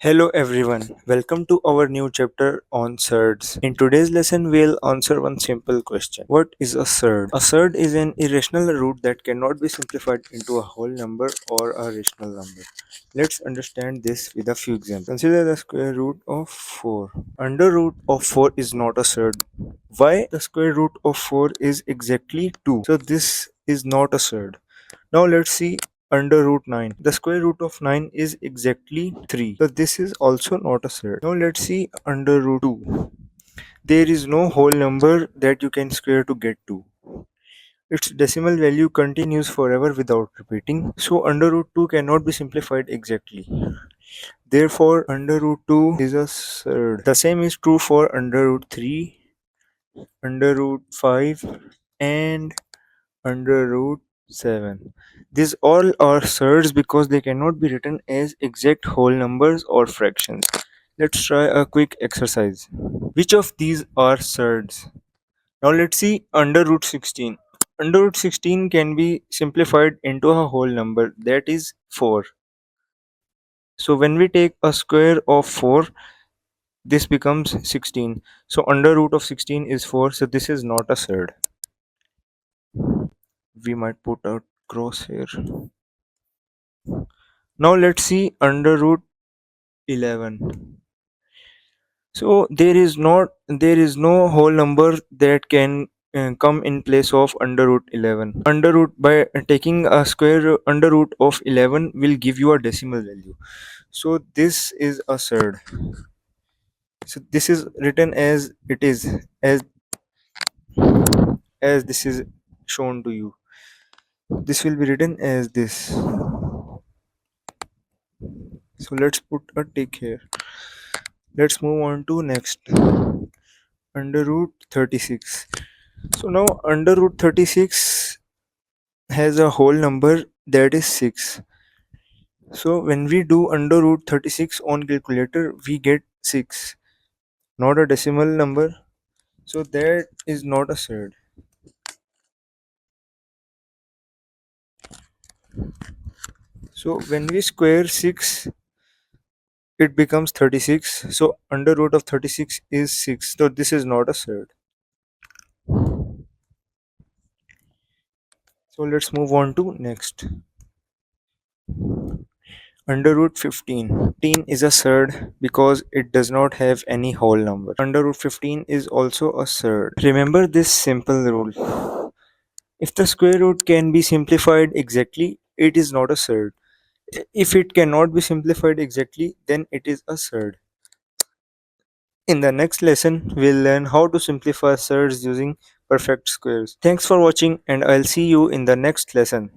Hello everyone, welcome to our new chapter on surds. In today's lesson, we'll answer one simple question. What is a surd? A surd is an irrational root that cannot be simplified into a whole number or a rational number. Let's understand this with a few examples. Consider the square root of 4. Under root of 4 is not a surd. Why? The square root of 4 is exactly 2. So this is not a surd. Now let's see under root 9. The square root of 9 is exactly 3. So this is also not a surd. Now let's see under root 2. There is no whole number that you can square to get 2. Its decimal value continues forever without repeating. So under root 2 cannot be simplified exactly. Therefore under root 2 is a surd. The same is true for under root 3, under root 5 and under root 7. These all are surds because they cannot be written as exact whole numbers or fractions. Let's try a quick exercise. Which of these are surds? Now let's see under root 16. Under root 16 can be simplified into a whole number, that is 4. So when we take a square of 4, this becomes 16. So under root of 16 is 4, so this is not a surd. We might put a cross here. Now let's see under root 11. So there is no whole number that can come in place of under root 11. Under root, by taking a square under root of 11, will give you a decimal value. So this is a surd. So this is written as it is, as this is shown to you. This will be written as this. So let's put a tick here. Let's move on to next. Under root 36. So now under root 36 has a whole number, that is 6. So when we do under root 36 on calculator, we get 6, not a decimal number. So that is not a surd. So when we square 6, it becomes 36. So under root of 36 is 6. So this is not a surd. So let's move on to next. Under root 15. 15 is a surd because it does not have any whole number. Under root 15 is also a surd. Remember this simple rule. If the square root can be simplified exactly, it is not a surd. If it cannot be simplified exactly, then it is a surd. In the next lesson, we'll learn how to simplify surds using perfect squares. Thanks for watching, and I'll see you in the next lesson.